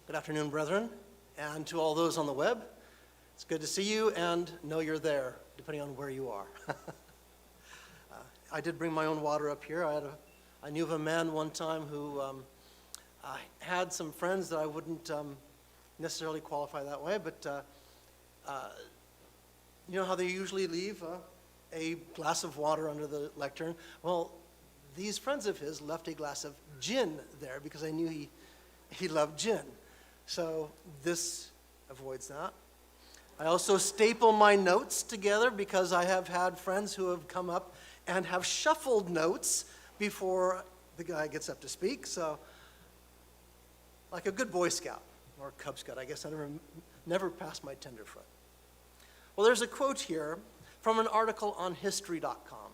Good afternoon, brethren, and to all those on the web. It's good to see you and know you're there, depending on where you are. I did bring my own water up here. I knew of a man one time who had some friends that I wouldn't necessarily qualify that way, but you know how they usually leave a glass of water under the lectern? Well, these friends of his left a glass of gin there because I knew he loved gin. So this avoids that. I also staple my notes together because I have had friends who have come up and have shuffled notes before the guy gets up to speak. So like a good Boy Scout or Cub Scout, I guess I never passed my tenderfoot. Well, there's a quote here from an article on history.com.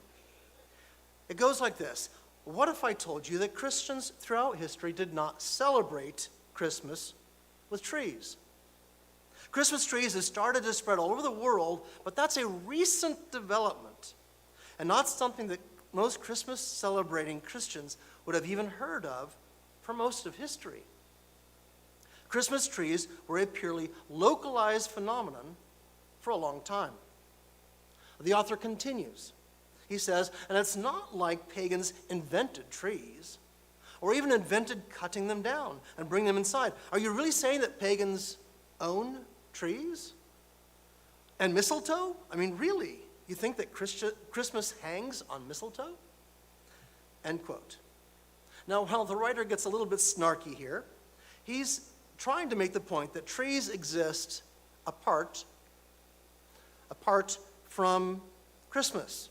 It goes like this: what if I told you that Christians throughout history did not celebrate Christmas with trees? Christmas trees have started to spread all over the world, but that's a recent development and not something that most Christmas celebrating Christians would have even heard of for most of history. Christmas trees were a purely localized phenomenon for a long time. The author continues. He says, and it's not like pagans invented trees or even invented cutting them down and bring them inside. Are you really saying that pagans own trees and mistletoe? I mean, really? You think that Christmas hangs on mistletoe? End quote. Now, while the writer gets a little bit snarky here, he's trying to make the point that trees exist apart from Christmas.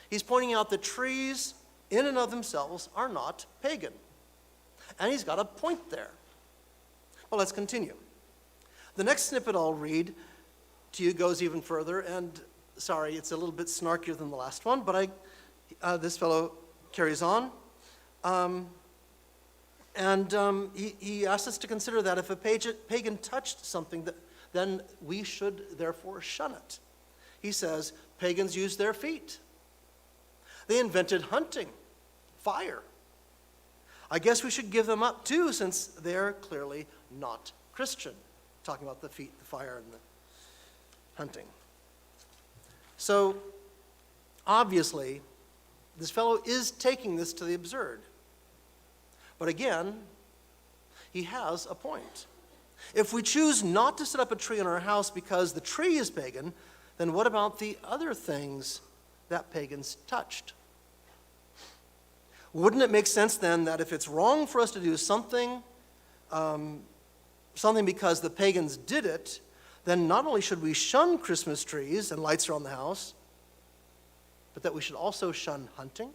He's pointing out that trees in and of themselves are not pagan. And he's got a point there. Well, let's continue. The next snippet I'll read to you goes even further, and sorry, it's a little bit snarkier than the last one, but this fellow carries on. He asks us to consider that if a pagan touched something, then we should therefore shun it. He says, pagans used their feet. They invented hunting, fire. I guess we should give them up too, since they're clearly not Christian. Talking about the feet, the fire, and the hunting. So, obviously, this fellow is taking this to the absurd. But again, he has a point. If we choose not to set up a tree in our house because the tree is pagan, then what about the other things that pagans touched? Wouldn't it make sense then that if it's wrong for us to do something because the pagans did it, then not only should we shun Christmas trees and lights around the house, but that we should also shun hunting,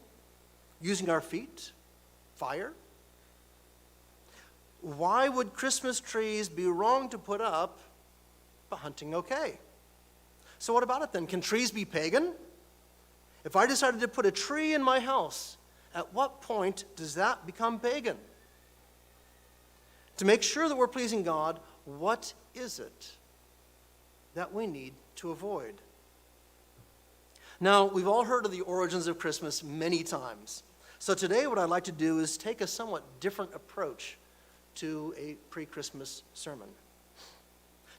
using our feet, fire? Why would Christmas trees be wrong to put up, but hunting okay? So what about it then? Can trees be pagan? If I decided to put a tree in my house, at what point does that become pagan? To make sure that we're pleasing God, what is it that we need to avoid? Now, we've all heard of the origins of Christmas many times. So today what I'd like to do is take a somewhat different approach to a pre-Christmas sermon.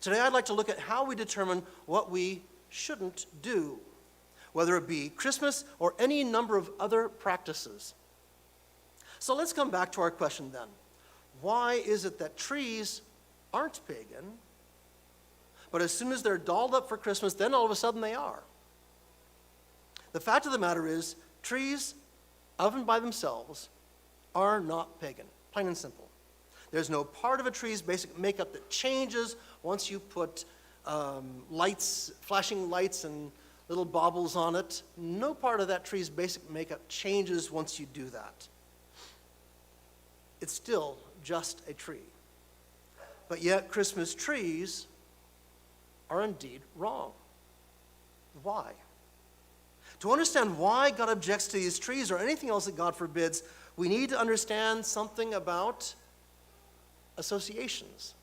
Today I'd like to look at how we determine what we shouldn't do, whether it be Christmas or any number of other practices. So let's come back to our question then. Why is it that trees aren't pagan, but as soon as they're dolled up for Christmas, then all of a sudden they are? The fact of the matter is, trees, of and by themselves, are not pagan, plain and simple. There's no part of a tree's basic makeup that changes once you put lights, flashing lights and little baubles on it. No part of that tree's basic makeup changes once you do that. It's still just a tree. But yet Christmas trees are indeed wrong. Why? To understand why God objects to these trees or anything else that God forbids, we need to understand something about associations.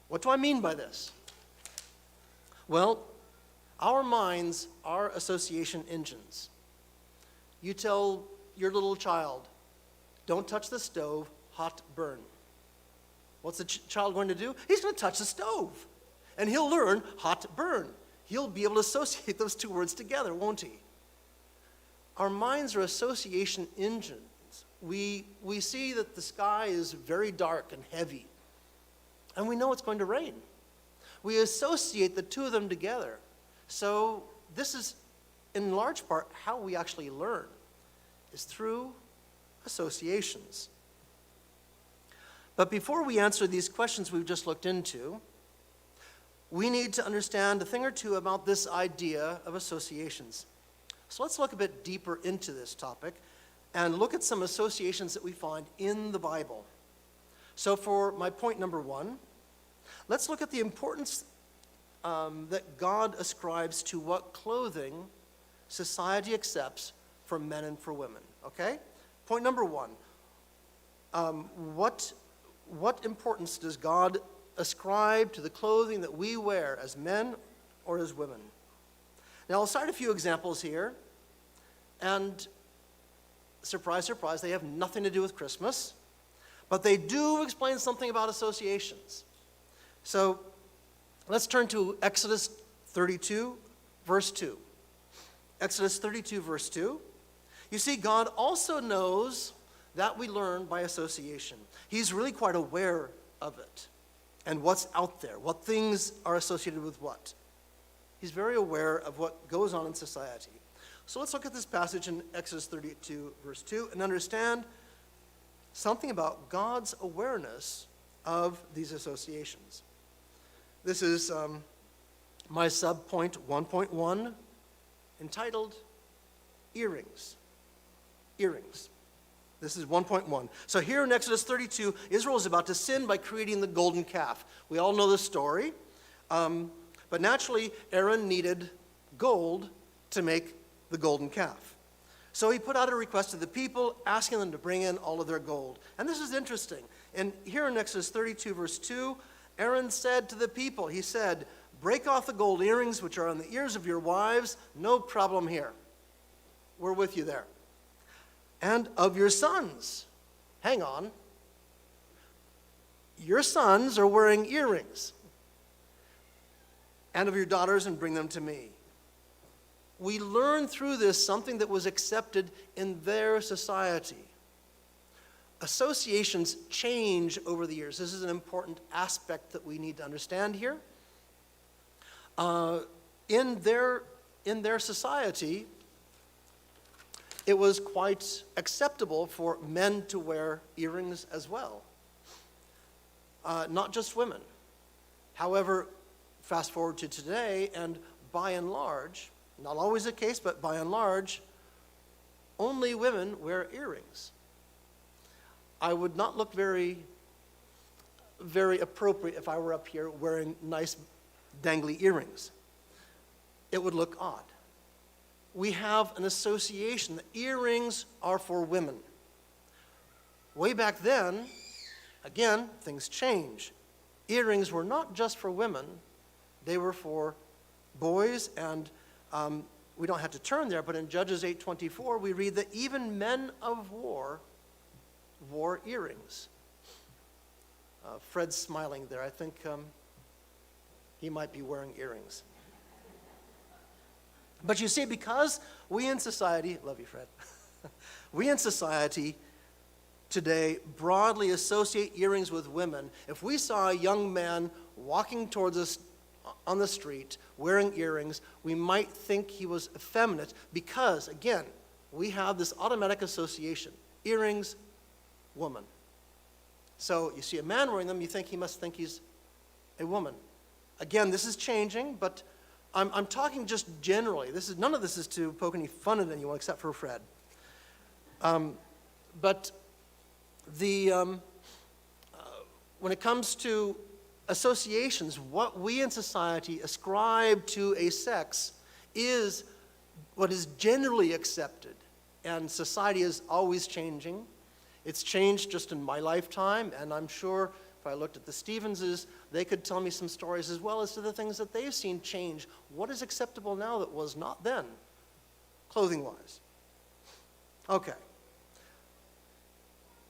What do I mean by this? Well, our minds are association engines. You tell your little child, don't touch the stove, hot burn. What's the child going to do? He's going to touch the stove, and he'll learn hot burn. He'll be able to associate those two words together, won't he? Our minds are association engines. We see that the sky is very dark and heavy, and we know it's going to rain. We associate the two of them together. So this is, in large part, how we actually learn, is through associations. But before we answer these questions we've just looked into, we need to understand a thing or two about this idea of associations. So let's look a bit deeper into this topic and look at some associations that we find in the Bible. So for my point number one, let's look at the importance that God ascribes to what clothing society accepts for men and for women. Okay? Point number one, what importance does God ascribe to the clothing that we wear as men or as women? Now, I'll cite a few examples here, and surprise, surprise, they have nothing to do with Christmas, but they do explain something about associations. So, let's turn to Exodus 32, verse 2. Exodus 32, verse 2. You see, God also knows that we learn by association. He's really quite aware of it and what's out there, what things are associated with what. He's very aware of what goes on in society. So let's look at this passage in Exodus 32, verse 2, and understand something about God's awareness of these associations. This is my subpoint 1.1, entitled Earrings. Earrings. This is 1.1. So here in Exodus 32, Israel is about to sin by creating the golden calf. We all know the story. But naturally, Aaron needed gold to make the golden calf. So he put out a request to the people, asking them to bring in all of their gold. And this is interesting. And here in Exodus 32, verse 2, Aaron said to the people, he said, "Break off the gold earrings which are on the ears of your wives. No problem here. We're with you there. And of your sons." Hang on. Your sons are wearing earrings. "And of your daughters, and bring them to me." We learn through this something that was accepted in their society. Associations change over the years. This is an important aspect that we need to understand here. In their society, it was quite acceptable for men to wear earrings as well, not just women. However, fast forward to today, and by and large, not always the case, but by and large, only women wear earrings. I would not look very, very appropriate if I were up here wearing nice dangly earrings. It would look odd. We have an association that earrings are for women. Way back then, again, things change. Earrings were not just for women, they were for boys, and we don't have to turn there, but in Judges 8:24, we read that even men of war wore earrings. Fred's smiling there. I think he might be wearing earrings. But you see, because we in society, love you, Fred, we in society today broadly associate earrings with women. If we saw a young man walking towards us on the street wearing earrings, we might think he was effeminate because, again, we have this automatic association. Earrings, woman. So you see a man wearing them, you think he must think he's a woman. Again, this is changing, but I'm talking just generally. None of this is to poke any fun at anyone except for Fred. But when it comes to associations, what we in society ascribe to a sex is what is generally accepted. And society is always changing. It's changed just in my lifetime, and I'm sure if I looked at the Stevenses, they could tell me some stories as well as to the things that they've seen change. What is acceptable now that was not then, clothing-wise? Okay.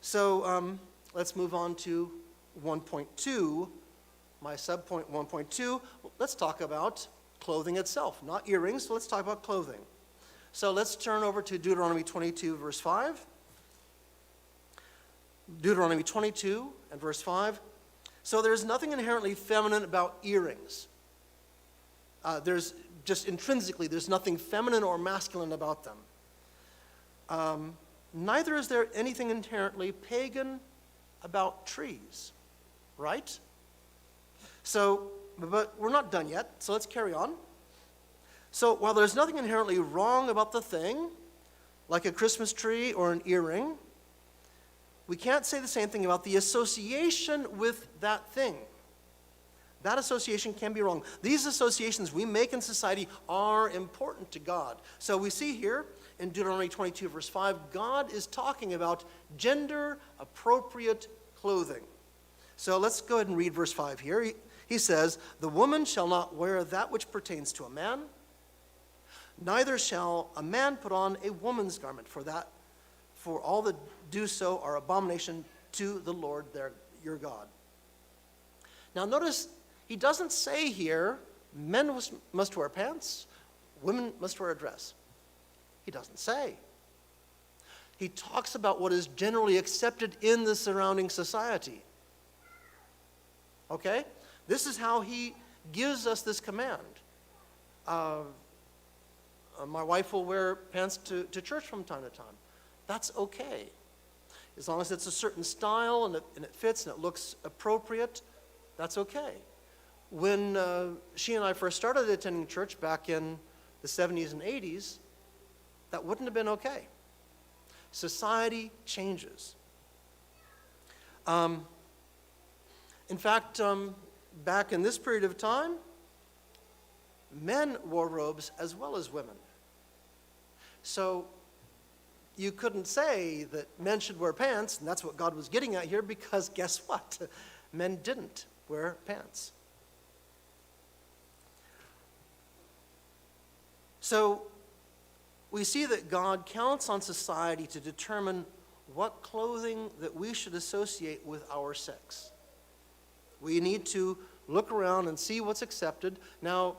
So let's move on to 1.2, my subpoint 1.2, let's talk about clothing itself, not earrings, so let's talk about clothing. So let's turn over to Deuteronomy 22, verse 5. Deuteronomy 22 and verse 5. So there's nothing inherently feminine about earrings. There's just intrinsically, there's nothing feminine or masculine about them. Neither is there anything inherently pagan about trees, right? So, but we're not done yet, so let's carry on. So while there's nothing inherently wrong about the thing, like a Christmas tree or an earring, we can't say the same thing about the association with that thing. That association can be wrong. These associations we make in society are important to God. So we see here in Deuteronomy 22, verse 5, God is talking about gender-appropriate clothing. So let's go ahead and read verse 5 here. He says, "The woman shall not wear that which pertains to a man, neither shall a man put on a woman's garment, for all that do so are abomination to the Lord your God." Now notice, he doesn't say here, men must wear pants, women must wear a dress. He doesn't say. He talks about what is generally accepted in the surrounding society. Okay? This is how he gives us this command. My wife will wear pants to church from time to time. That's okay. As long as it's a certain style and it fits and it looks appropriate, that's okay. When she and I first started attending church back in the 70s and 80s, that wouldn't have been okay. Society changes. In fact, back in this period of time, men wore robes as well as women. So you couldn't say that men should wear pants, and that's what God was getting at here, because guess what? Men didn't wear pants. So we see that God counts on society to determine what clothing that we should associate with our sex. We need to look around and see what's accepted. Now,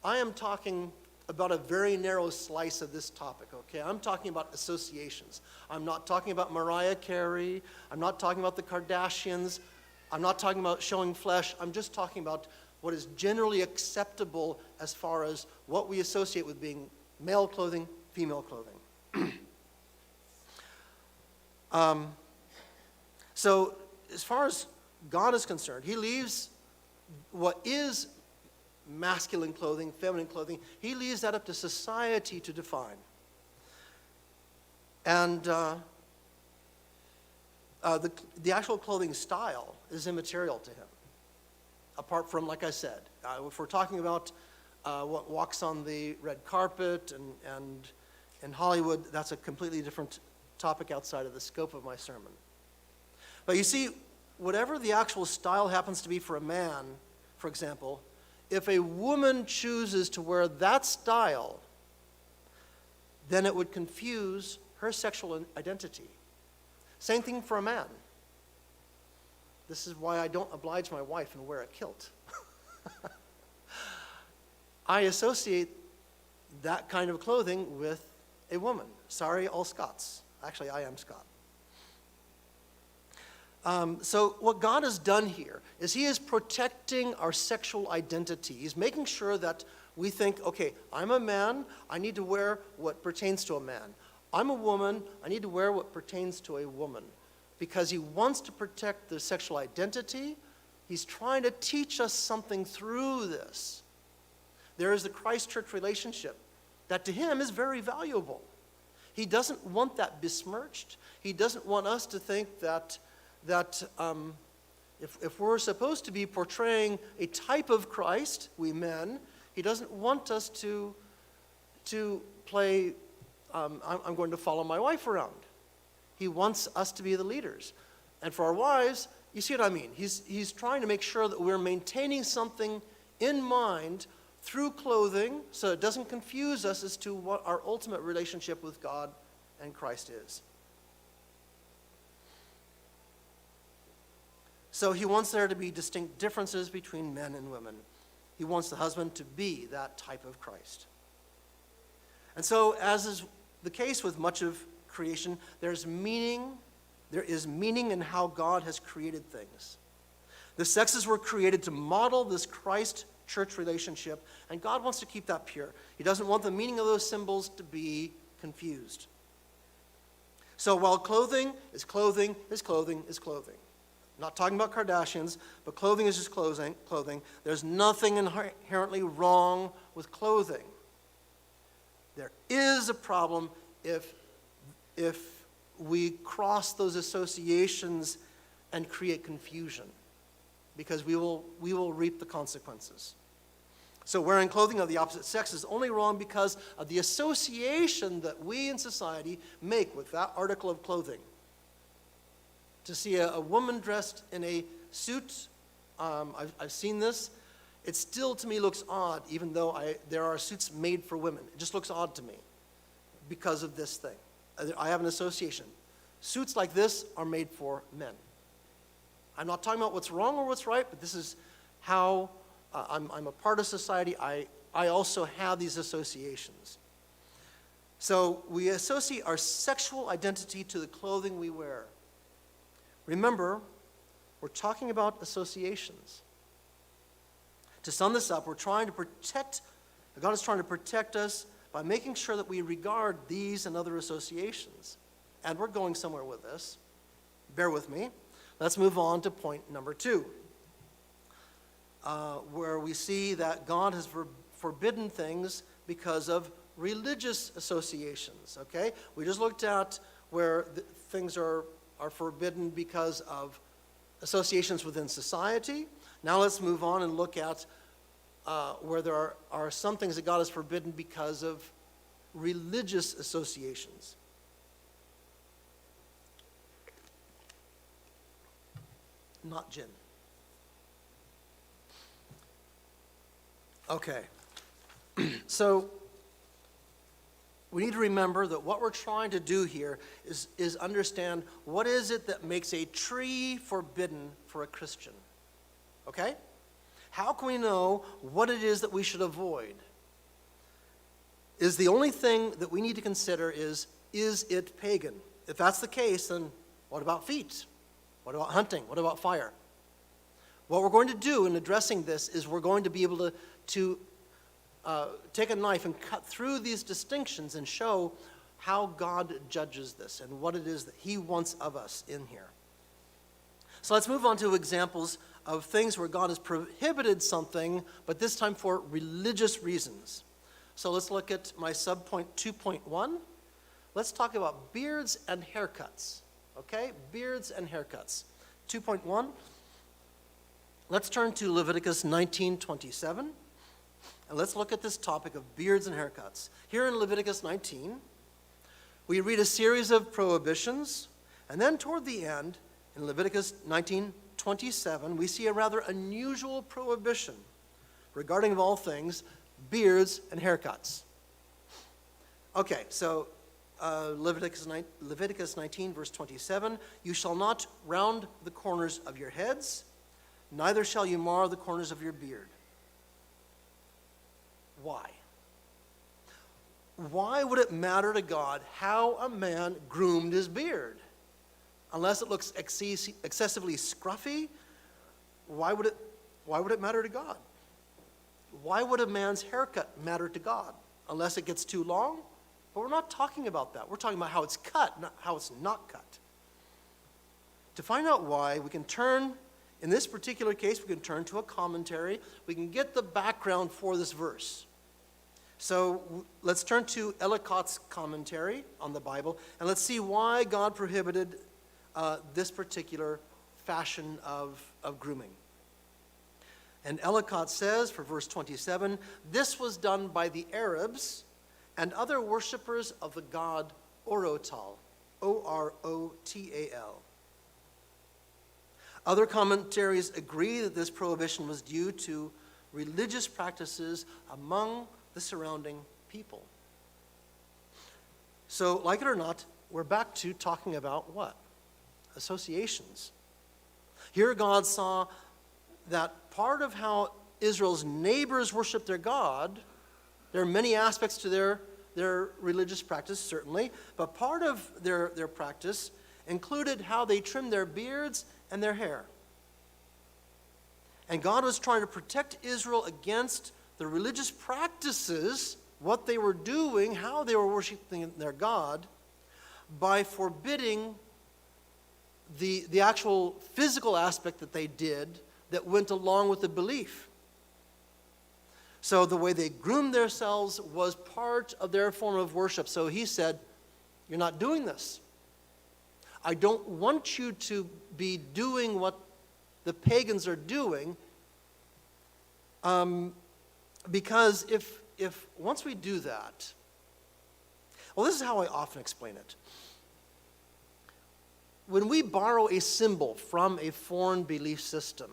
I am talking about a very narrow slice of this topic, okay? I'm talking about associations. I'm not talking about Mariah Carey. I'm not talking about the Kardashians. I'm not talking about showing flesh. I'm just talking about what is generally acceptable as far as what we associate with being male clothing, female clothing. So as far as God is concerned, he leaves what is masculine clothing, feminine clothing, he leaves that up to society to define. And the actual clothing style is immaterial to him. Apart from, like I said, if we're talking about what walks on the red carpet and in Hollywood, that's a completely different topic outside of the scope of my sermon. But you see, whatever the actual style happens to be for a man, for example, if a woman chooses to wear that style, then it would confuse her sexual identity. Same thing for a man. This is why I don't oblige my wife and wear a kilt. I associate that kind of clothing with a woman. Sorry, all Scots. Actually, I am Scot. So what God has done here is he is protecting our sexual identity. He's making sure that we think, okay, I'm a man, I need to wear what pertains to a man. I'm a woman, I need to wear what pertains to a woman. Because he wants to protect the sexual identity, he's trying to teach us something through this. There is the Christ-church relationship that to him is very valuable. He doesn't want that besmirched. He doesn't want us to think that if we're supposed to be portraying a type of Christ, we men, he doesn't want us to play, I'm going to follow my wife around. He wants us to be the leaders. And for our wives, you see what I mean? He's trying to make sure that we're maintaining something in mind through clothing so it doesn't confuse us as to what our ultimate relationship with God and Christ is. So he wants there to be distinct differences between men and women. He wants the husband to be that type of Christ. And so, as is the case with much of creation, there is meaning in how God has created things. The sexes were created to model this Christ-church relationship, and God wants to keep that pure. He doesn't want the meaning of those symbols to be confused. So while clothing is clothing is clothing is clothing. Not talking about Kardashians, but clothing is just clothing. There's nothing inherently wrong with clothing. There is a problem if we cross those associations and create confusion, because we will reap the consequences. So wearing clothing of the opposite sex is only wrong because of the association that we in society make with that article of clothing. To see a woman dressed in a suit, I've seen this, it still to me looks odd, even though there are suits made for women. It just looks odd to me because of this thing. I have an association. Suits like this are made for men. I'm not talking about what's wrong or what's right, but this is how I'm a part of society. I also have these associations. So we associate our sexual identity to the clothing we wear. Remember, we're talking about associations. To sum this up, God is trying to protect us by making sure that we regard these and other associations. And we're going somewhere with this. Bear with me. Let's move on to point number 2, where we see that God has forbidden things because of religious associations. Okay? We just looked at where things are forbidden because of associations within society. Now let's move on and look at where there are some things that God has forbidden because of religious associations. Not gin. Okay. So we need to remember that what we're trying to do here is understand what is it that makes a tree forbidden for a Christian. Okay? How can we know what it is that we should avoid? Is the only thing that we need to consider is it pagan? If that's the case, then what about feet? What about hunting? What about fire? What we're going to do in addressing this is we're going to be able to take a knife and cut through these distinctions and show how God judges this and what it is that he wants of us in here. So let's move on to examples of things where God has prohibited something, but this time for religious reasons. So let's look at my subpoint 2.1. Let's talk about beards and haircuts. Okay? Beards and haircuts. 2.1. Let's turn to Leviticus 19:27. And let's look at this topic of beards and haircuts. Here in Leviticus 19, we read a series of prohibitions, and then toward the end, in Leviticus 19:27, we see a rather unusual prohibition regarding, of all things, beards and haircuts. Okay, so Leviticus 19, verse 27, you shall not round the corners of your heads, neither shall you mar the corners of your beard. Why? Why would it matter to God how a man groomed his beard? Unless it looks excessively scruffy, why would it matter to God? Why would a man's haircut matter to God? Unless it gets too long? But we're not talking about that. We're talking about how it's cut, not how it's not cut. To find out why, we can turn, in this particular case, we can turn to a commentary. We can get the background for this verse. So let's turn to Ellicott's commentary on the Bible, and let's see why God prohibited this particular fashion of grooming. And Ellicott says, for verse 27, this was done by the Arabs and other worshippers of the god Orotal, O-R-O-T-A-L. Other commentaries agree that this prohibition was due to religious practices among the surrounding people. So, like it or not, we're back to talking about what? Associations. Here God saw that part of how Israel's neighbors worship their God, there are many aspects to their religious practice, certainly, but part of their practice included how they trimmed their beards and their hair. And God was trying to protect Israel against the religious practices, what they were doing, how they were worshiping their God, by forbidding the actual physical aspect that they did that went along with the belief. So the way they groomed themselves was part of their form of worship. So he said, you're not doing this. I don't want you to be doing what the pagans are doing, because if once we do that, well, this is how I often explain it. When we borrow a symbol from a foreign belief system,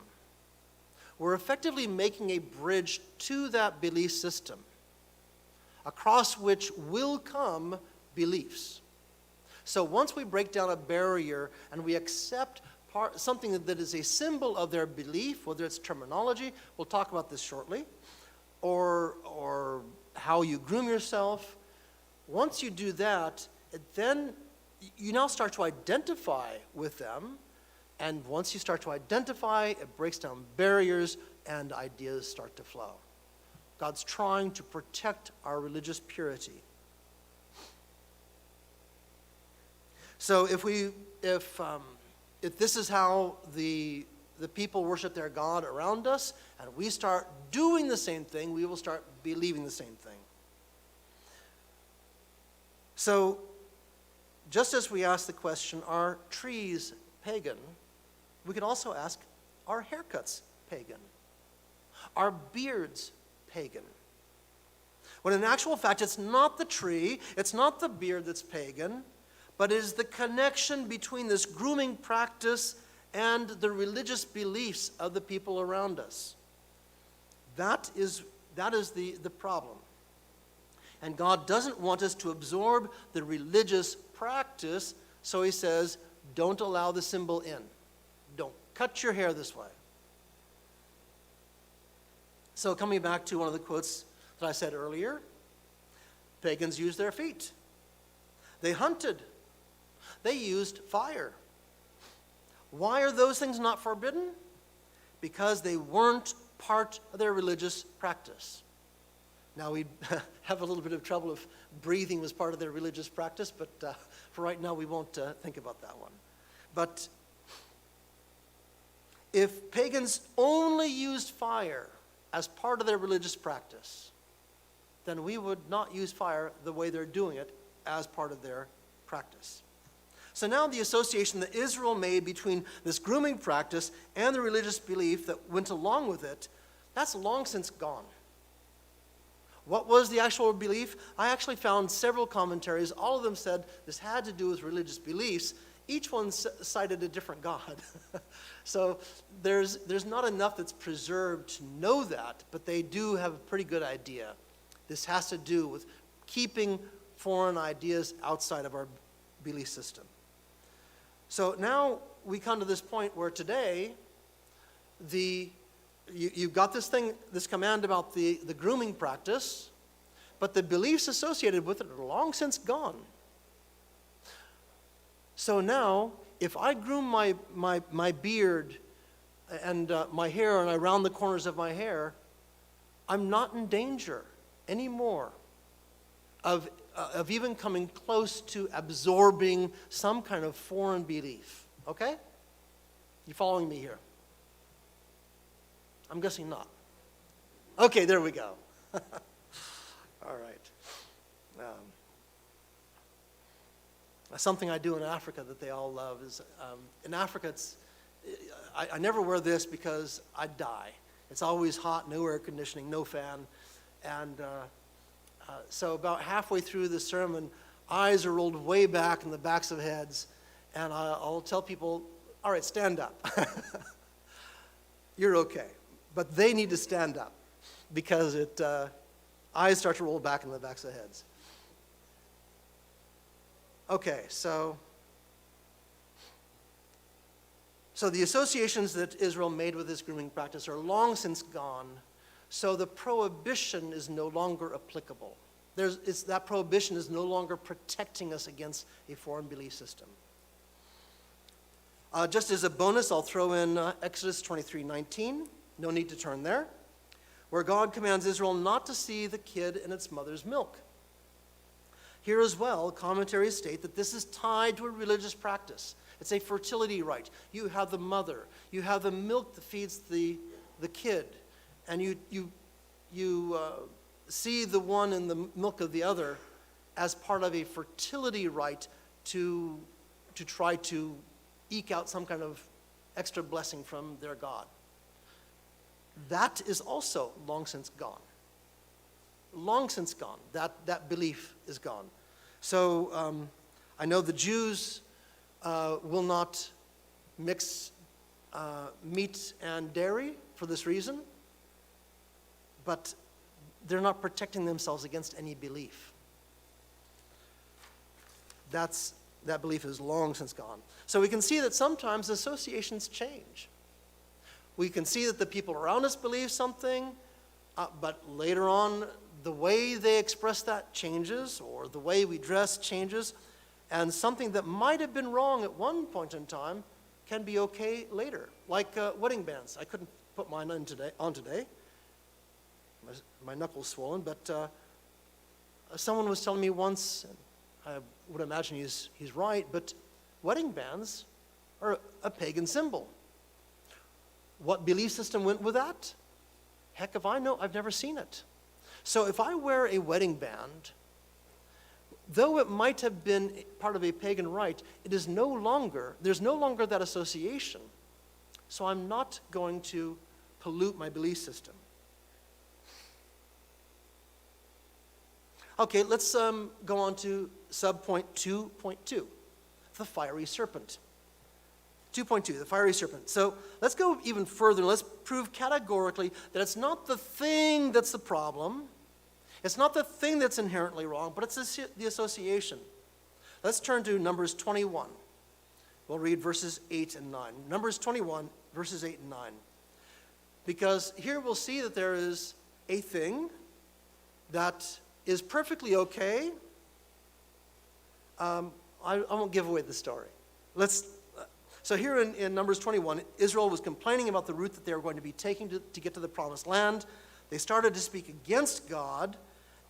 we're effectively making a bridge to that belief system, across which will come beliefs. So once we break down a barrier and we accept something that is a symbol of their belief, whether it's terminology, we'll talk about this shortly, or how you groom yourself, once you do that, then you now start to identify with them. And once you start to identify, it breaks down barriers and ideas start to flow. God's trying to protect our religious purity. So if this is how the people worship their God around us, and we start doing the same thing, we will start believing the same thing. So just as we ask the question, are trees pagan? We can also ask, are haircuts pagan? Are beards pagan? When in actual fact, it's not the tree, it's not the beard that's pagan, but it is the connection between this grooming practice and the religious beliefs of the people around us. That is the problem. And God doesn't want us to absorb the religious practice, so he says, don't allow the symbol in. Don't cut your hair this way. So coming back to one of the quotes that I said earlier, pagans used their feet. They hunted. They used fire. Why are those things not forbidden? Because they weren't part of their religious practice. Now we have a little bit of trouble if breathing was part of their religious practice, but for right now we won't think about that one. But if pagans only used fire as part of their religious practice, then we would not use fire the way they're doing it as part of their practice. So now the association that Israel made between this grooming practice and the religious belief that went along with it, that's long since gone. What was the actual belief? I actually found several commentaries. All of them said this had to do with religious beliefs. Each one cited a different god. So there's not enough that's preserved to know that, but they do have a pretty good idea. This has to do with keeping foreign ideas outside of our belief system. So now we come to this point where today, you've got this command about the grooming practice, but the beliefs associated with it are long since gone. So now, if I groom my beard and my hair and I round the corners of my hair, I'm not in danger anymore of even coming close to absorbing some kind of foreign belief. Okay? You following me here? I'm guessing not. Okay, there we go. All right. Something I do in Africa that they all love is, in Africa, I never wear this because I'd die. It's always hot, no air conditioning, no fan. And so about halfway through the sermon, eyes are rolled way back in the backs of heads, and I'll tell people, all right, stand up. You're okay. But they need to stand up because eyes start to roll back in the backs of heads. Okay, so So the associations that Israel made with this grooming practice are long since gone, so the prohibition is no longer applicable. That prohibition is no longer protecting us against a foreign belief system. Just as a bonus, I'll throw in Exodus 23:19. No need to turn there, where God commands Israel not to see the kid in its mother's milk. Here as well, commentaries state that this is tied to a religious practice. It's a fertility rite. You have the mother. You have the milk that feeds the kid. And you see the one in the milk of the other as part of a fertility rite to try to eke out some kind of extra blessing from their God. That is also long since gone. Long since gone. That belief is gone. So I know the Jews will not mix meat and dairy for this reason, but they're not protecting themselves against any belief. That belief is long since gone. So we can see that sometimes associations change. We can see that the people around us believe something, but later on, the way they express that changes, or the way we dress changes, and something that might have been wrong at one point in time can be okay later. Like wedding bands. I couldn't put mine on today. My knuckle's swollen, but someone was telling me once, and I would imagine he's right, but wedding bands are a pagan symbol. What belief system went with that? Heck if I know, I've never seen it. So if I wear a wedding band, though it might have been part of a pagan rite, there's no longer that association. So I'm not going to pollute my belief system. Okay, let's go on to subpoint 2.2, the fiery serpent. 2.2, the fiery serpent. So let's go even further. Let's prove categorically that it's not the thing that's the problem. It's not the thing that's inherently wrong, but it's the association. Let's turn to Numbers 21. We'll read verses 8 and 9. Numbers 21, verses 8 and 9. Because here we'll see that there is a thing that is perfectly okay. I won't give away the story. So here in Numbers 21, Israel was complaining about the route that they were going to be taking to get to the promised land. They started to speak against God,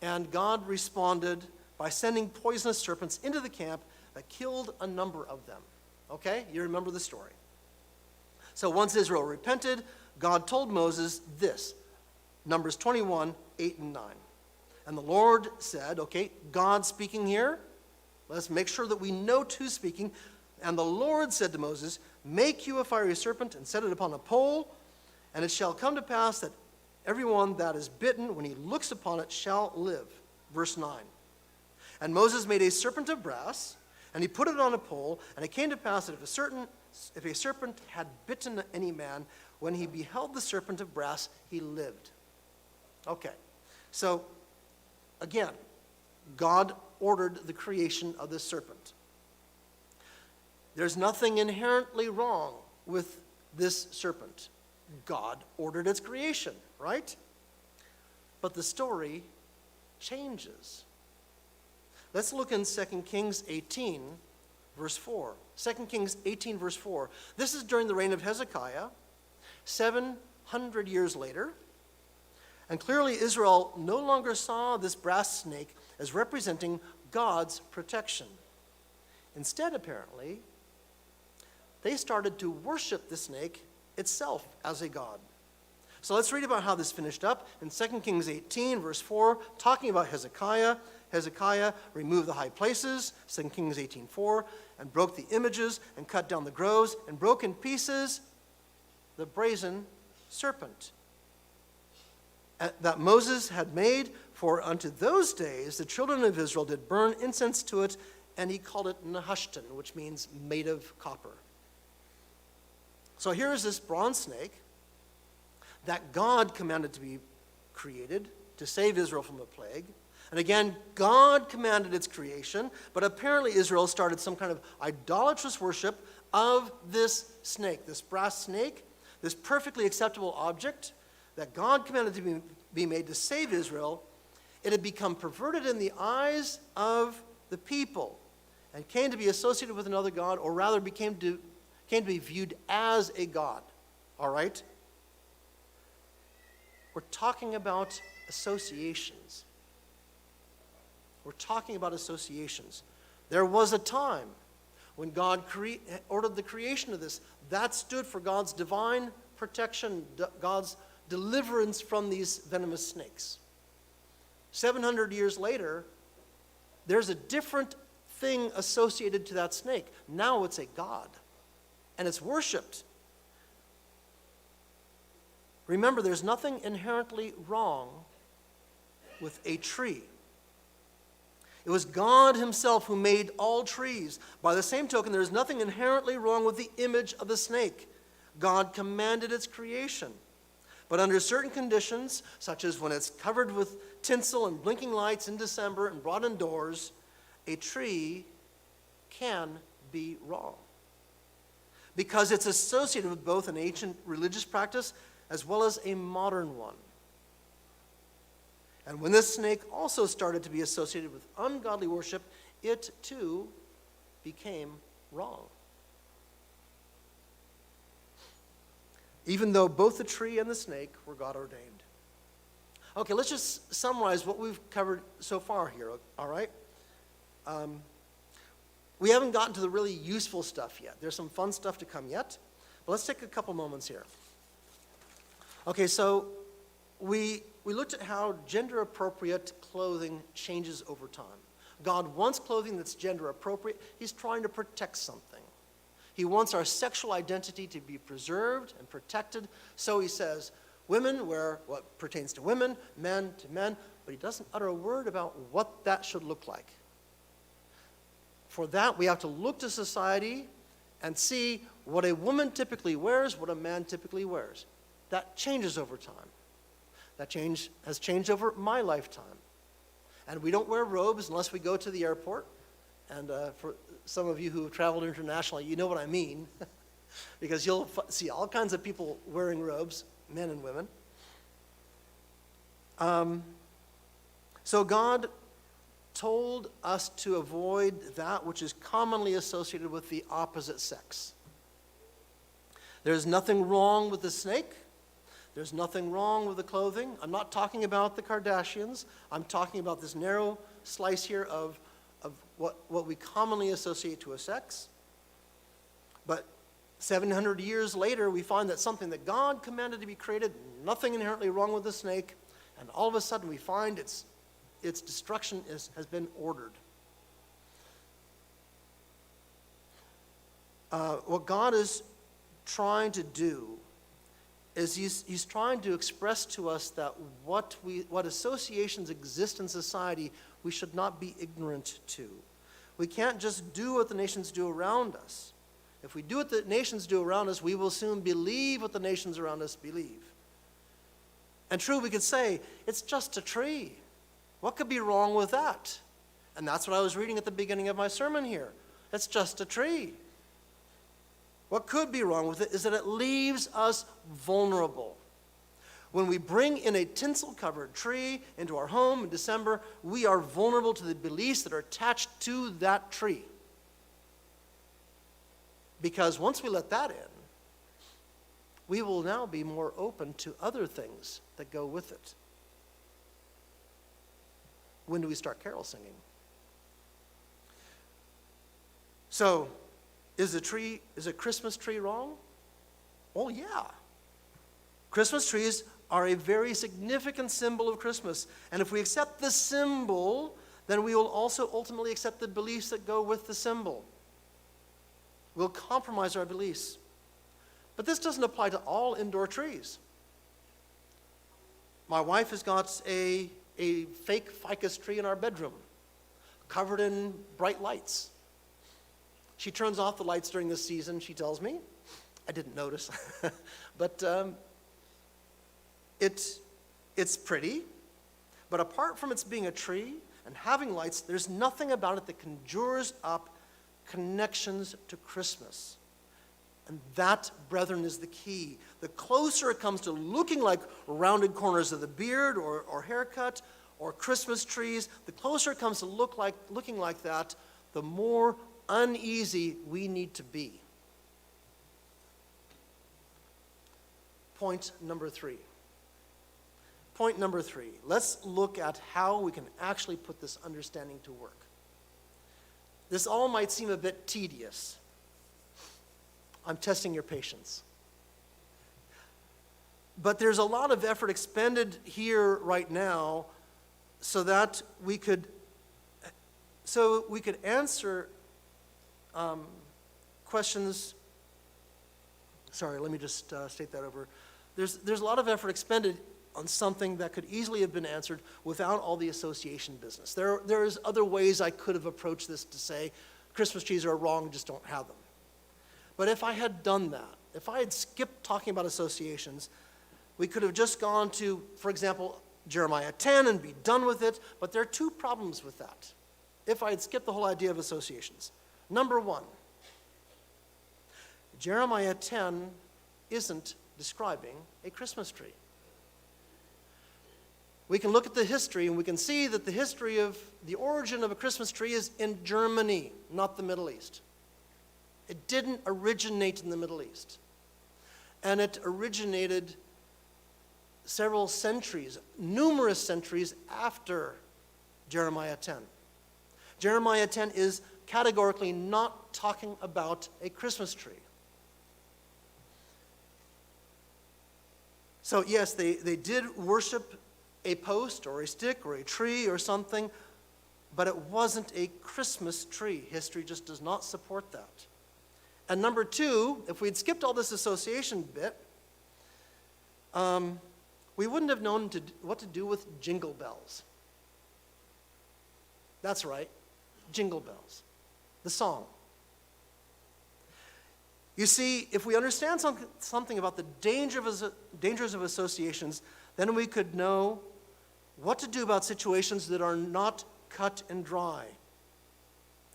and God responded by sending poisonous serpents into the camp that killed a number of them. Okay? You remember the story. So once Israel repented, God told Moses this, Numbers 21, 8 and 9. And the Lord said, okay, God speaking here, let's make sure that we note who's speaking. And the Lord said to Moses, make you a fiery serpent and set it upon a pole, and it shall come to pass that everyone that is bitten, when he looks upon it, shall live. Verse 9. And Moses made a serpent of brass, and he put it on a pole, and it came to pass that if a serpent had bitten any man, when he beheld the serpent of brass, he lived. Okay, so again, God ordered the creation of this serpent. There's nothing inherently wrong with this serpent. God ordered its creation, right? But the story changes. Let's look in 2 Kings 18, verse 4. 2 Kings 18, verse 4. This is during the reign of Hezekiah, 700 years later. And clearly Israel no longer saw this brass snake as representing God's protection. Instead, apparently, they started to worship the snake itself as a god. So let's read about how this finished up in 2 Kings 18, verse 4, talking about Hezekiah. Hezekiah removed the high places, 2 Kings 18:4, and broke the images and cut down the groves and broke in pieces the brazen serpent that Moses had made, for unto those days the children of Israel did burn incense to it, and he called it Nehushtan, which means made of copper. So here is this bronze snake that God commanded to be created to save Israel from a plague. And again, God commanded its creation, but apparently Israel started some kind of idolatrous worship of this snake, this brass snake, this perfectly acceptable object that God commanded to be made to save Israel, it had become perverted in the eyes of the people and came to be associated with another god, or rather came to be viewed as a god. All right? We're talking about associations. We're talking about associations. There was a time when God ordered the creation of this. That stood for God's divine protection, God's deliverance from these venomous snakes. 700 years later, there's a different thing associated to that snake. Now it's a god, and it's worshipped. Remember, there's nothing inherently wrong with a tree. It was God himself who made all trees. By the same token, there is nothing inherently wrong with the image of the snake. God commanded its creation. But under certain conditions, such as when it's covered with tinsel and blinking lights in December and brought indoors, a tree can be wrong. Because it's associated with both an ancient religious practice as well as a modern one. And when this snake also started to be associated with ungodly worship, it too became wrong. Even though both the tree and the snake were God ordained. Okay, let's just summarize what we've covered so far here, all right? We haven't gotten to the really useful stuff yet. There's some fun stuff to come yet, but let's take a couple moments here. Okay, so we looked at how gender-appropriate clothing changes over time. God wants clothing that's gender-appropriate. He's trying to protect something. He wants our sexual identity to be preserved and protected. So he says, women wear what pertains to women, men to men, but he doesn't utter a word about what that should look like. For that, we have to look to society and see what a woman typically wears, what a man typically wears. That changes over time. That change has changed over my lifetime. And we don't wear robes unless we go to the airport. And for some of you who have traveled internationally, you know what I mean. Because you'll see all kinds of people wearing robes, men and women. So God told us to avoid that which is commonly associated with the opposite sex. There's nothing wrong with the snake. There's nothing wrong with the clothing. I'm not talking about the Kardashians. I'm talking about this narrow slice here of what we commonly associate to a sex. But 700 years later, we find that something that God commanded to be created, nothing inherently wrong with the snake, and all of a sudden we find its destruction has been ordered. What God is trying to do is he's trying to express to us that what associations exist in society, we should not be ignorant to. We can't just do what the nations do around us. If we do what the nations do around us, we will soon believe what the nations around us believe. And true, we could say, it's just a tree. What could be wrong with that? And that's what I was reading at the beginning of my sermon here. It's just a tree. What could be wrong with it is that it leaves us vulnerable. When we bring in a tinsel-covered tree into our home in December, we are vulnerable to the beliefs that are attached to that tree. Because once we let that in, we will now be more open to other things that go with it. When do we start carol singing? So, is a Christmas tree wrong? Oh, yeah. Christmas trees are a very significant symbol of Christmas. And if we accept the symbol, then we will also ultimately accept the beliefs that go with the symbol. We'll compromise our beliefs. But this doesn't apply to all indoor trees. My wife has got a fake ficus tree in our bedroom, covered in bright lights. She turns off the lights during this season, she tells me. I didn't notice. But it's pretty. But apart from its being a tree and having lights, there's nothing about it that conjures up connections to Christmas. And that, brethren, is the key. The closer it comes to looking like rounded corners of the beard or haircut or Christmas trees, the closer it comes to looking like that, the more uneasy we need to be. Point number 3. Point number 3. Let's look at how we can actually put this understanding to work. This all might seem a bit tedious. I'm testing your patience. But there's a lot of effort expended here right now so that we could answer questions. Sorry, let me just state that over. There's a lot of effort expended on something that could easily have been answered without all the association business. There's other ways I could have approached this to say Christmas trees are wrong, just don't have them. But if I had done that, if I had skipped talking about associations, we could have just gone to, for example, Jeremiah 10 and be done with it. But there are 2 problems with that, if I had skipped the whole idea of associations. Number 1, Jeremiah 10 isn't describing a Christmas tree. We can look at the history and we can see that the history of the origin of a Christmas tree is in Germany, not the Middle East. It didn't originate in the Middle East. And it originated several centuries, numerous centuries after Jeremiah 10. Jeremiah 10 is categorically not talking about a Christmas tree. So yes, they did worship a post or a stick or a tree or something, but it wasn't a Christmas tree. History just does not support that. And number 2, if we'd skipped all this association bit, we wouldn't have known what to do with jingle bells. That's right, jingle bells, the song. You see, if we understand something about the dangers of associations, then we could know what to do about situations that are not cut and dry.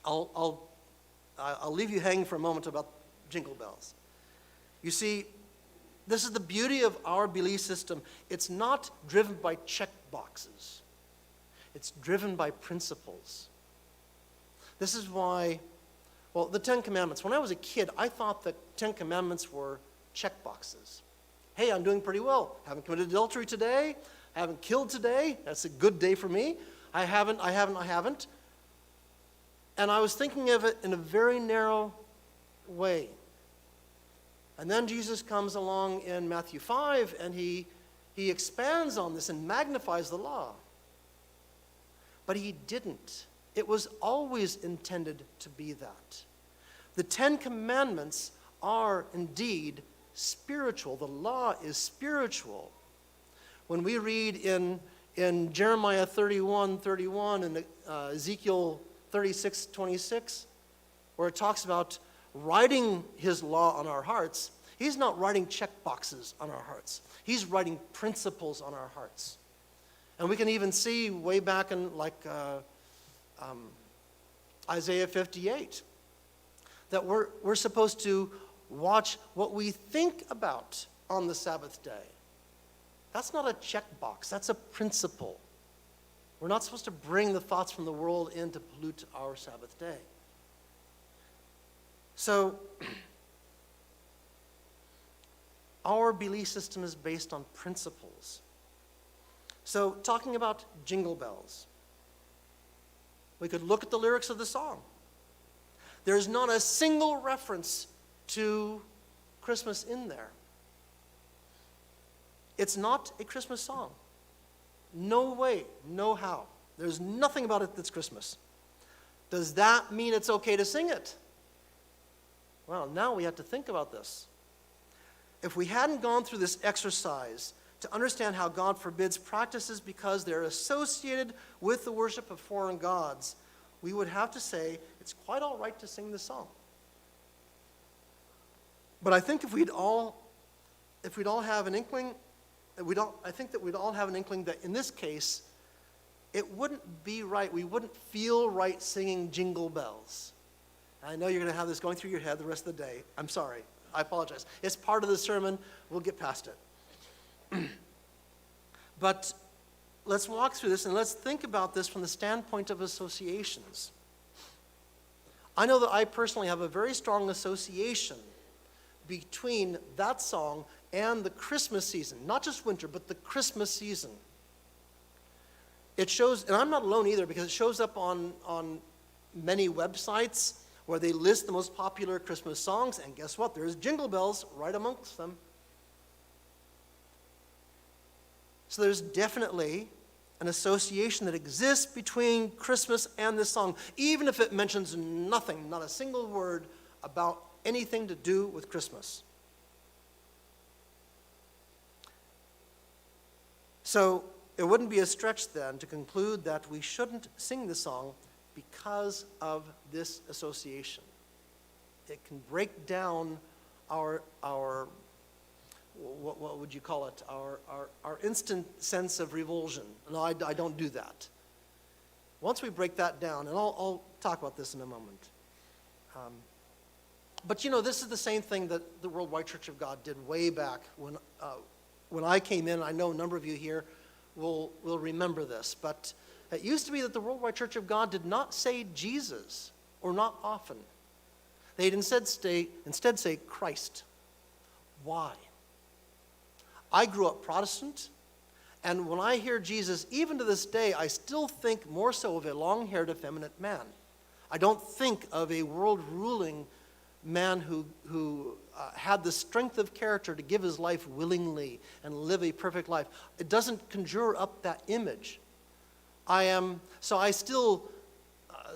I'll leave you hanging for a moment about jingle bells. You see, this is the beauty of our belief system. It's not driven by check boxes. It's driven by principles. This is why, well, the 10 Commandments. When I was a kid, I thought the 10 Commandments were check boxes. Hey, I'm doing pretty well. Haven't committed adultery today. Haven't killed today. That's a good day for me. I haven't. And I was thinking of it in a very narrow way. And then Jesus comes along in Matthew 5, and he expands on this and magnifies the law. But he didn't. It was always intended to be that. The 10 Commandments are indeed spiritual. The law is spiritual. When we read in Jeremiah 31:31 and Ezekiel 36:26, where it talks about writing his law on our hearts, he's not writing check boxes on our hearts. He's writing principles on our hearts. And we can even see way back in Isaiah 58 that we're supposed to watch what we think about on the Sabbath day. That's not a checkbox, that's a principle. We're not supposed to bring the thoughts from the world in to pollute our Sabbath day. So, our belief system is based on principles. So, talking about jingle bells, we could look at the lyrics of the song. There's not a single reference to Christmas in there. It's not a Christmas song. No way, no how. There's nothing about it that's Christmas. Does that mean it's okay to sing it? Well, now we have to think about this. If we hadn't gone through this exercise to understand how God forbids practices because they're associated with the worship of foreign gods, we would have to say it's quite all right to sing the song. But I think if we'd all have an inkling, I think that we'd all have an inkling that in this case, it wouldn't be right. We wouldn't feel right singing Jingle Bells. I know you're going to have this going through your head the rest of the day. I'm sorry. I apologize. It's part of the sermon. We'll get past it. But let's walk through this and let's think about this from the standpoint of associations. I know that I personally have a very strong association between that song and the Christmas season. Not just winter, but the Christmas season. It shows, and I'm not alone either, because it shows up on many websites where they list the most popular Christmas songs, and guess what? There's Jingle Bells right amongst them. So there's definitely an association that exists between Christmas and this song, even if it mentions nothing, not a single word about anything to do with Christmas. So it wouldn't be a stretch then to conclude that we shouldn't sing the song because of this association. It can break down our what would you call it? Our instant sense of revulsion. No, I don't do that. Once we break that down, and I'll talk about this in a moment. But this is the same thing that the Worldwide Church of God did way back when I came in. I know a number of you here will remember this, but it used to be that the Worldwide Church of God did not say Jesus, or not often. They'd instead say Christ. Why? I grew up Protestant, and when I hear Jesus, even to this day, I still think more so of a long-haired, effeminate man. I don't think of a world-ruling man who had the strength of character to give his life willingly and live a perfect life. It doesn't conjure up that image. So I still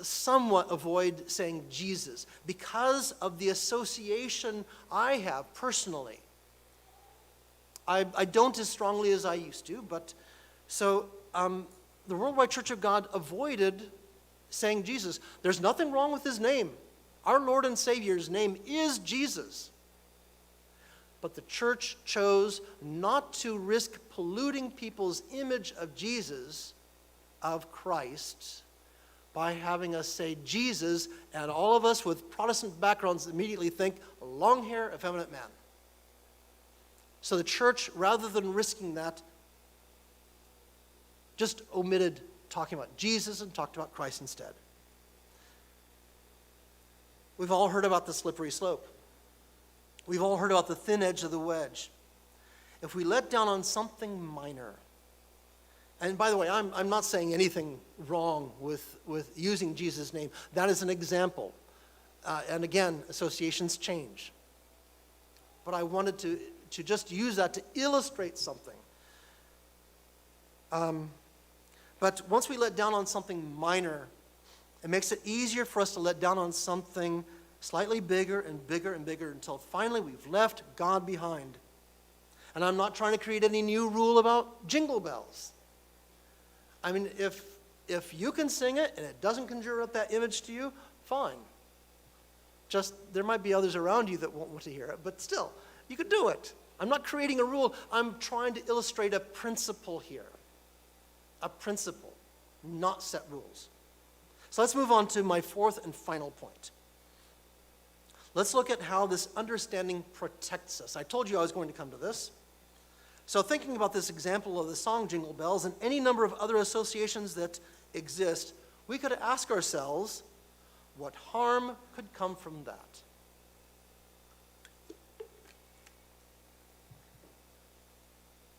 somewhat avoid saying Jesus because of the association I have personally. I don't as strongly as I used to, but so the Worldwide Church of God avoided saying Jesus. There's nothing wrong with his name. Our Lord and Savior's name is Jesus. But the church chose not to risk polluting people's image of Jesus, of Christ, by having us say Jesus, and all of us with Protestant backgrounds immediately think long hair, effeminate man. So the church, rather than risking that, just omitted talking about Jesus and talked about Christ instead. We've all heard about the slippery slope. We've all heard about the thin edge of the wedge. If we let down on something minor, and by the way, I'm not saying anything wrong with using Jesus' name. That is an example. And again, associations change. But I wanted to just use that to illustrate something. But once we let down on something minor, it makes it easier for us to let down on something slightly bigger and bigger and bigger until finally we've left God behind. And I'm not trying to create any new rule about jingle bells. I mean, if you can sing it and it doesn't conjure up that image to you, fine. Just, there might be others around you that won't want to hear it, but still, you could do it. I'm not creating a rule. I'm trying to illustrate a principle here. A principle, not set rules. So let's move on to my fourth and final point. Let's look at how this understanding protects us. I told you I was going to come to this. So thinking about this example of the song Jingle Bells and any number of other associations that exist, we could ask ourselves, what harm could come from that?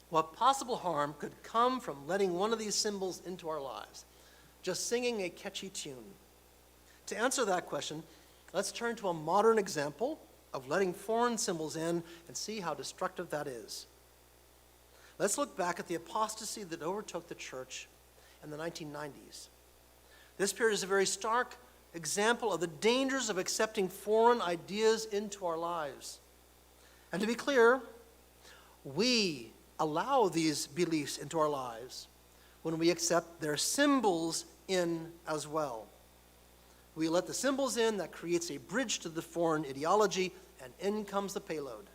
What possible harm could come from letting one of these symbols into our lives? Just singing a catchy tune. To answer that question, let's turn to a modern example of letting foreign symbols in and see how destructive that is. Let's look back at the apostasy that overtook the church in the 1990s. This period is a very stark example of the dangers of accepting foreign ideas into our lives. And to be clear, we allow these beliefs into our lives when we accept their symbols in as well. We let the symbols in, that creates a bridge to the foreign ideology, and in comes the payload.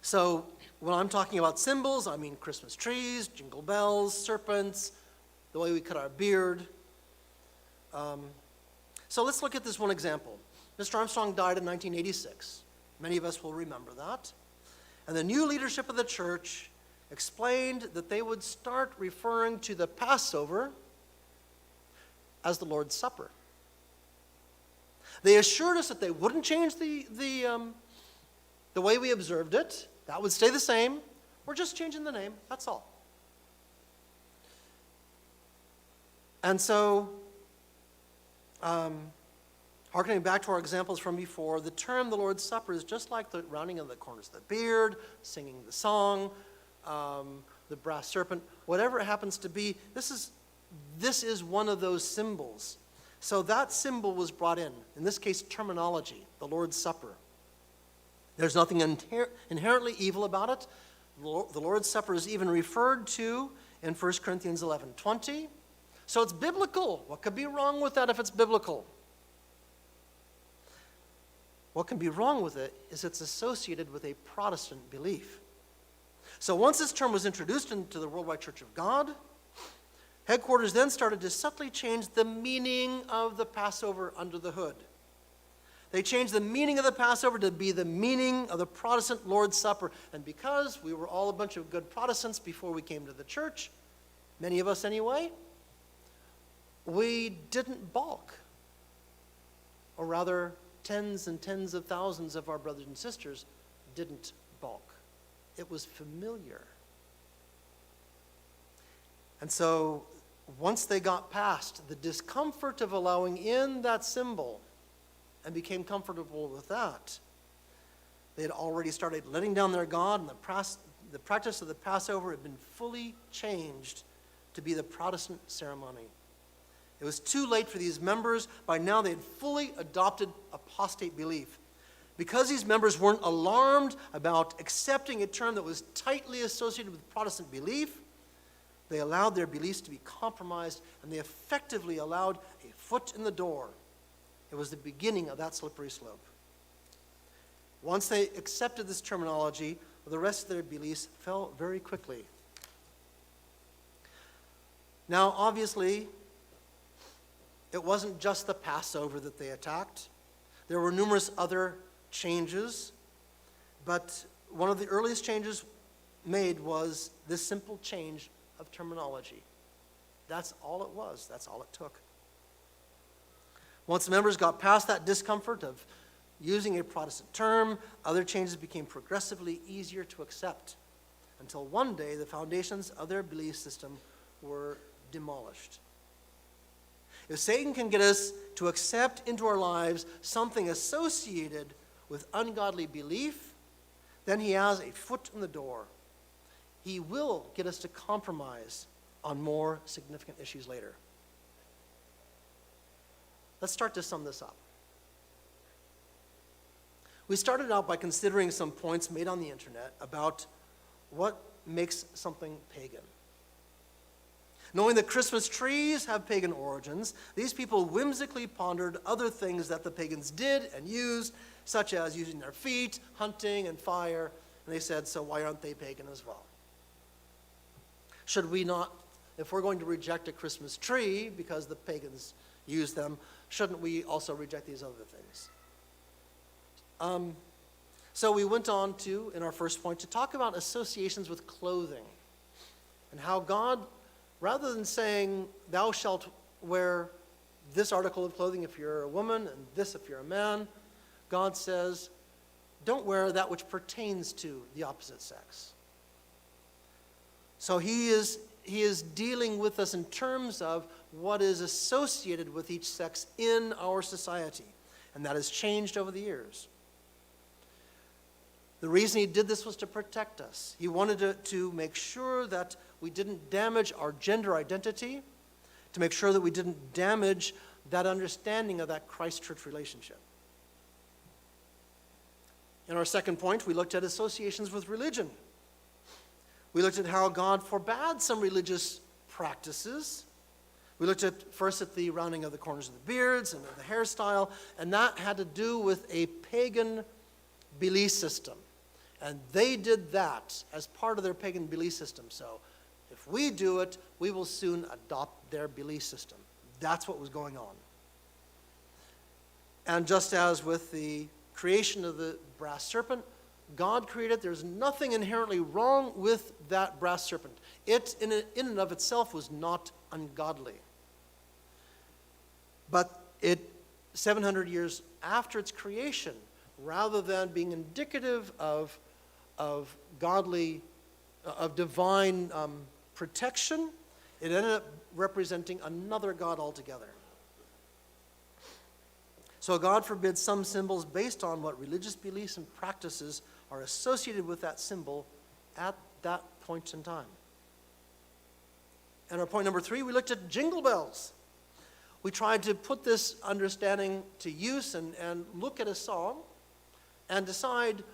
So when I'm talking about symbols, I mean Christmas trees, jingle bells, serpents, the way we cut our beard. So let's look at this one example. Mr. Armstrong died in 1986. Many of us will remember that. And the new leadership of the church explained that they would start referring to the Passover as the Lord's Supper. They assured us that they wouldn't change the way we observed it. That would stay the same. We're just changing the name, that's all. And so, hearkening back to our examples from before, the term the Lord's Supper is just like the rounding of the corners of the beard, singing the song, the brass serpent, whatever it happens to be. This is one of those symbols. So that symbol was brought in this case, terminology, the Lord's Supper. There's nothing inherently evil about it. The Lord's Supper is even referred to in 1 Corinthians 11:20. So it's biblical. What could be wrong with that if it's biblical? What can be wrong with it is it's associated with a Protestant belief. So once this term was introduced into the Worldwide Church of God, headquarters then started to subtly change the meaning of the Passover under the hood. They changed the meaning of the Passover to be the meaning of the Protestant Lord's Supper. And because we were all a bunch of good Protestants before we came to the church, many of us anyway, we didn't balk. Or rather, tens and tens of thousands of our brothers and sisters didn't balk. It was familiar. And so, once they got past the discomfort of allowing in that symbol and became comfortable with that, they had already started letting down their God, and the practice of the Passover had been fully changed to be the Protestant ceremony. It was too late for these members. By now, they had fully adopted apostate belief. Because these members weren't alarmed about accepting a term that was tightly associated with Protestant belief, they allowed their beliefs to be compromised, and they effectively allowed a foot in the door. It was the beginning of that slippery slope. Once they accepted this terminology, the rest of their beliefs fell very quickly. Now, obviously, it wasn't just the Passover that they attacked. There were numerous other changes, but one of the earliest changes made was this simple change of terminology. That's all it was. That's all it took. Once the members got past that discomfort of using a Protestant term, other changes became progressively easier to accept, until one day the foundations of their belief system were demolished. If Satan can get us to accept into our lives something associated with ungodly belief, then he has a foot in the door. He will get us to compromise on more significant issues later. Let's start to sum this up. We started out by considering some points made on the internet about what makes something pagan. Knowing that Christmas trees have pagan origins, these people whimsically pondered other things that the pagans did and used, such as using their feet, hunting, and fire. And they said, so why aren't they pagan as well? Should we not, if we're going to reject a Christmas tree because the pagans use them, shouldn't we also reject these other things? So we went on to, in our first point, to talk about associations with clothing and how God, rather than saying, thou shalt wear this article of clothing if you're a woman and this if you're a man, God says, don't wear that which pertains to the opposite sex. So he is dealing with us in terms of what is associated with each sex in our society. And that has changed over the years. The reason he did this was to protect us. He wanted to make sure that we didn't damage our gender identity, to make sure that we didn't damage that understanding of that Christ-church relationship. In our second point, we looked at associations with religion. We looked at how God forbade some religious practices. We looked at first at the rounding of the corners of the beards and the hairstyle, and that had to do with a pagan belief system. And they did that as part of their pagan belief system. So if we do it, we will soon adopt their belief system. That's what was going on. And just as with the creation of the brass serpent, God created, there's nothing inherently wrong with that brass serpent. It, in and of itself, was not ungodly. But it, 700 years after its creation, rather than being indicative of godly, of divine protection, it ended up representing another god altogether. So God forbids some symbols based on what religious beliefs and practices are associated with that symbol at that point in time. And our point number 3, we looked at jingle bells. We tried to put this understanding to use and look at a song and decide,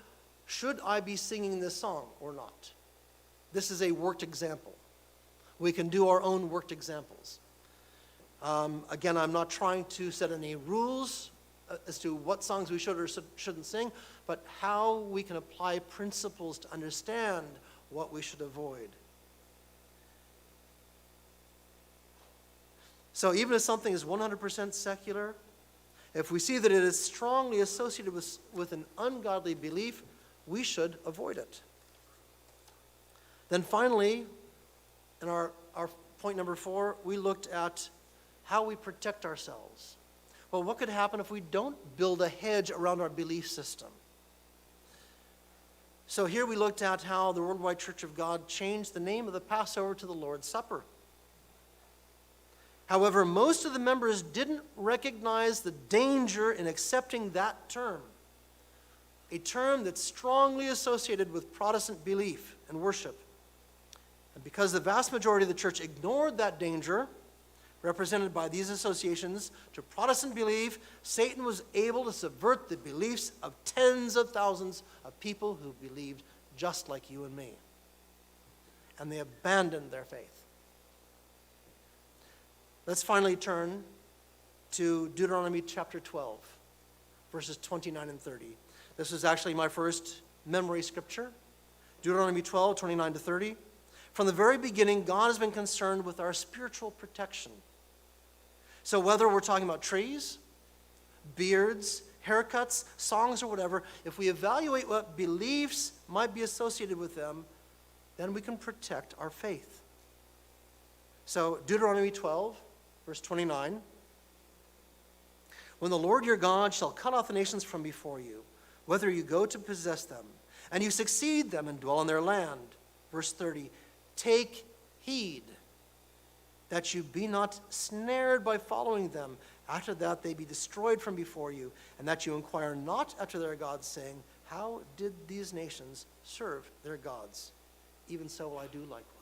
should I be singing this song or not? This is a worked example. We can do our own worked examples. Again, I'm not trying to set any rules as to what songs we should or shouldn't sing, but how we can apply principles to understand what we should avoid. So even if something is 100% secular, if we see that it is strongly associated with an ungodly belief, we should avoid it. Then finally, in our point number 4, we looked at how we protect ourselves. Well, what could happen if we don't build a hedge around our belief system? So here we looked at how the Worldwide Church of God changed the name of the Passover to the Lord's Supper. However, most of the members didn't recognize the danger in accepting that term, a term that's strongly associated with Protestant belief and worship. And because the vast majority of the church ignored that danger, represented by these associations to Protestant belief, Satan was able to subvert the beliefs of tens of thousands of people who believed just like you and me. And they abandoned their faith. Let's finally turn to Deuteronomy chapter 12, verses 29 and 30. This is actually my first memory scripture. Deuteronomy 12, 29 to 30. From the very beginning, God has been concerned with our spiritual protection. So whether we're talking about trees, beards, haircuts, songs, or whatever, if we evaluate what beliefs might be associated with them, then we can protect our faith. So Deuteronomy 12, verse 29. When the Lord your God shall cut off the nations from before you, whether you go to possess them, and you succeed them and dwell in their land. Verse 30. Take heed that you be not snared by following them. After that they be destroyed from before you, and that you inquire not after their gods, saying, how did these nations serve their gods? Even so will I do likewise.